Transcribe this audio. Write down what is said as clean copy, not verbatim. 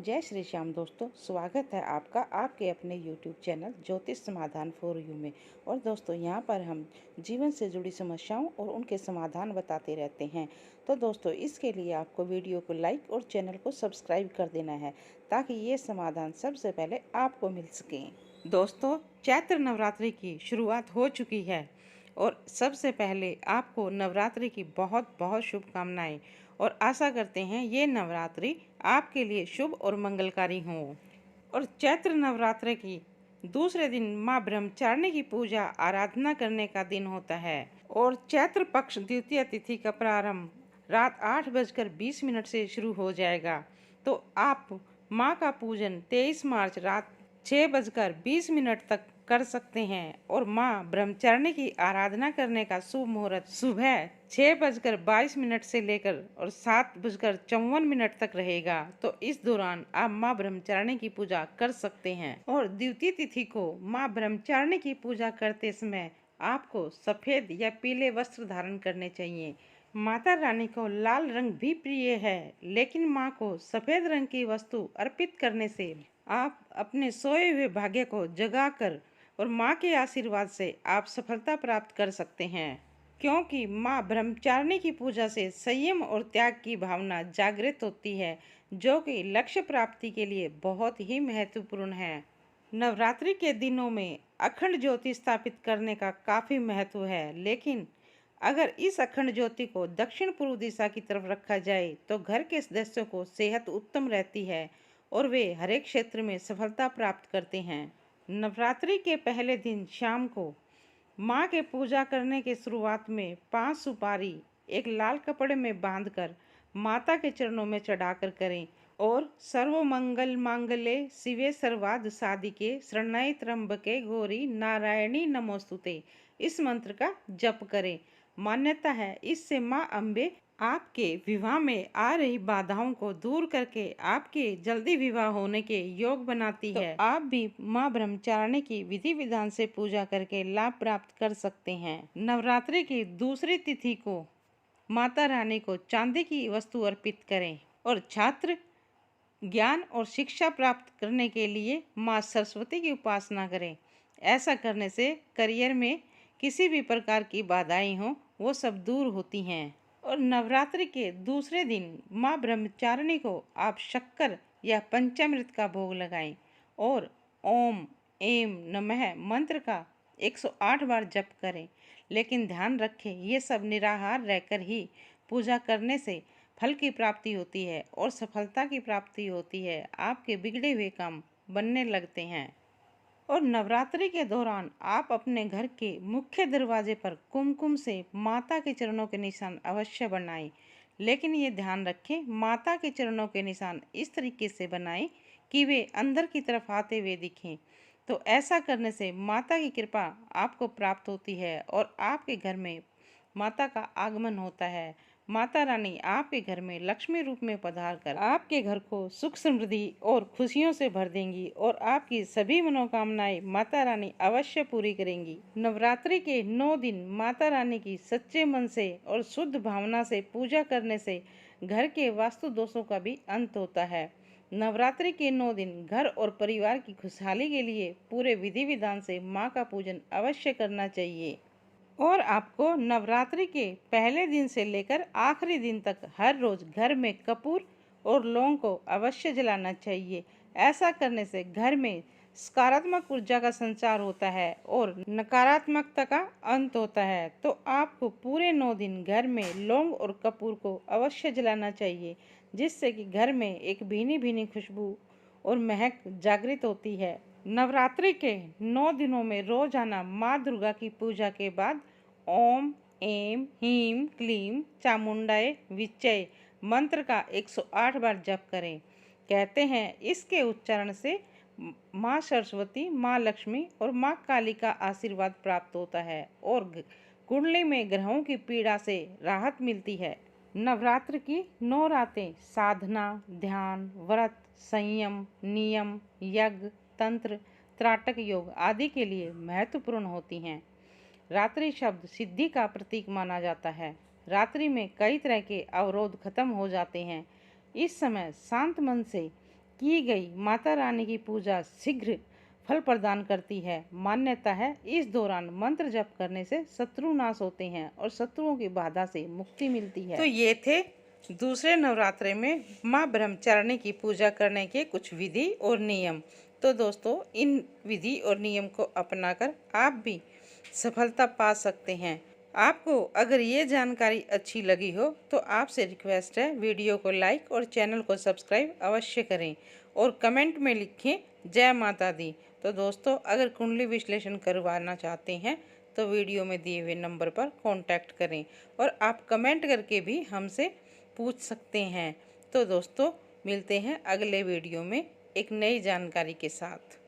जय श्री श्याम दोस्तों, स्वागत है आपका आपके अपने YouTube चैनल ज्योतिष समाधान फॉर यू में। और दोस्तों, यहाँ पर हम जीवन से जुड़ी समस्याओं और उनके समाधान बताते रहते हैं। तो दोस्तों, इसके लिए आपको वीडियो को लाइक और चैनल को सब्सक्राइब कर देना है ताकि ये समाधान सबसे पहले आपको मिल सके। दोस्तों, चैत्र नवरात्रि की शुरुआत हो चुकी है और सबसे पहले आपको नवरात्रि की बहुत बहुत शुभकामनाएं और आशा करते हैं ये नवरात्रि आपके लिए शुभ और मंगलकारी हो। और चैत्र नवरात्रि की दूसरे दिन माँ ब्रह्मचारिणी की पूजा आराधना करने का दिन होता है और चैत्र पक्ष द्वितीय तिथि का प्रारंभ रात 8:20 से शुरू हो जाएगा। तो आप माँ का पूजन 23 मार्च रात 6:20 तक कर सकते हैं और माँ ब्रह्मचारिणी की आराधना करने का शुभ मुहूर्त सुबह 6:22 से लेकर और 7:54 तक रहेगा। तो इस दौरान आप माँ ब्रह्मचारिणी की पूजा कर सकते हैं। और द्वितीय तिथि को माँ ब्रह्मचारिणी की पूजा करते समय आपको सफेद या पीले वस्त्र धारण करने चाहिए। माता रानी को लाल रंग भी प्रिय है, लेकिन माँ को सफेद रंग की वस्तु अर्पित करने से आप अपने सोए हुए भाग्य को जगाकर और माँ के आशीर्वाद से आप सफलता प्राप्त कर सकते हैं। क्योंकि माँ ब्रह्मचारिणी की पूजा से संयम और त्याग की भावना जागृत होती है, जो कि लक्ष्य प्राप्ति के लिए बहुत ही महत्वपूर्ण है। नवरात्रि के दिनों में अखंड ज्योति स्थापित करने का काफ़ी महत्व है, लेकिन अगर इस अखंड ज्योति को दक्षिण पूर्व दिशा की तरफ रखा जाए तो घर के सदस्यों को सेहत उत्तम रहती है और वे हर एक क्षेत्र में सफलता प्राप्त करते हैं। नवरात्रि के पहले दिन शाम को माँ के पूजा करने के शुरुआत में 5 सुपारी एक लाल कपड़े में बांधकर माता के चरणों में चढ़ाकर करें और सर्व मंगल मांगल्ये शिवे सर्वार्थ साधिके शरण्ये त्र्यंबके गौरी नारायणी नमोस्तुते इस मंत्र का जप करें। मान्यता है इससे माँ अम्बे आपके विवाह में आ रही बाधाओं को दूर करके आपके जल्दी विवाह होने के योग बनाती है। आप भी माँ ब्रह्मचारिणी की विधि विधान से पूजा करके लाभ प्राप्त कर सकते हैं। नवरात्रि की दूसरी तिथि को माता रानी को चांदी की वस्तु अर्पित करें और छात्र ज्ञान और शिक्षा प्राप्त करने के लिए माँ सरस्वती की उपासना करें। ऐसा करने से करियर में किसी भी प्रकार की बाधाएं हों वो सब दूर होती हैं। और नवरात्रि के दूसरे दिन माँ ब्रह्मचारिणी को आप शक्कर या पंचामृत का भोग लगाएं और ओम ऐं नमः मंत्र का 108 बार जप करें। लेकिन ध्यान रखें, ये सब निराहार रहकर ही पूजा करने से फल की प्राप्ति होती है और सफलता की प्राप्ति होती है। आपके बिगड़े हुए काम बनने लगते हैं। और नवरात्रि के दौरान आप अपने घर के मुख्य दरवाजे पर कुमकुम से माता के चरणों के निशान अवश्य बनाएं। लेकिन ये ध्यान रखें, माता के चरणों के निशान इस तरीके से बनाएं कि वे अंदर की तरफ आते हुए दिखें। तो ऐसा करने से माता की कृपा आपको प्राप्त होती है और आपके घर में माता का आगमन होता है। माता रानी आपके घर में लक्ष्मी रूप में पधार कर आपके घर को सुख समृद्धि और खुशियों से भर देंगी और आपकी सभी मनोकामनाएं माता रानी अवश्य पूरी करेंगी। नवरात्रि के 9 दिन माता रानी की सच्चे मन से और शुद्ध भावना से पूजा करने से घर के वास्तु दोषों का भी अंत होता है। नवरात्रि के 9 दिन घर और परिवार की खुशहाली के लिए पूरे विधि विधान से माँ का पूजन अवश्य करना चाहिए। और आपको नवरात्रि के पहले दिन से लेकर आखिरी दिन तक हर रोज घर में कपूर और लौंग को अवश्य जलाना चाहिए। ऐसा करने से घर में सकारात्मक ऊर्जा का संचार होता है और नकारात्मकता का अंत होता है। तो आपको पूरे 9 दिन घर में लौंग और कपूर को अवश्य जलाना चाहिए, जिससे कि घर में एक भीनी भीनी खुशबू और महक जागृत होती है। नवरात्रि के 9 दिनों में रोजाना माँ दुर्गा की पूजा के बाद ओम ऐं ह्रीं क्लीं चामुंडाय विच्चय मंत्र का 108 बार जप करें। कहते हैं इसके उच्चारण से माँ सरस्वती, माँ लक्ष्मी और माँ काली का आशीर्वाद प्राप्त होता है और कुंडली में ग्रहों की पीड़ा से राहत मिलती है। नवरात्र की 9 रातें साधना, ध्यान, व्रत, संयम, नियम, यज्ञ, तंत्र, त्राटक योग आदि के लिए महत्वपूर्ण होती हैं। रात्रि शब्द सिद्धि का प्रतीक माना जाता है। रात्रि में कई तरह के अवरोध खत्म हो जाते हैं। इस समय शांत मन से की गई माता रानी की पूजा शीघ्र फल प्रदान करती है। मान्यता है इस दौरान मंत्र जप करने से शत्रु नाश होते हैं और शत्रुओं की बाधा से मुक्ति मिलती है। तो ये थे दूसरे नवरात्रे में माँ ब्रह्मचारिणी की पूजा करने के कुछ विधि और नियम। तो दोस्तों, इन विधि और नियम को अपनाकर आप भी सफलता पा सकते हैं। आपको अगर ये जानकारी अच्छी लगी हो तो आपसे रिक्वेस्ट है, वीडियो को लाइक और चैनल को सब्सक्राइब अवश्य करें और कमेंट में लिखें जय माता दी। तो दोस्तों, अगर कुंडली विश्लेषण करवाना चाहते हैं तो वीडियो में दिए हुए नंबर पर कांटेक्ट करें और आप कमेंट करके भी हमसे पूछ सकते हैं। तो दोस्तों, मिलते हैं अगले वीडियो में एक नई जानकारी के साथ।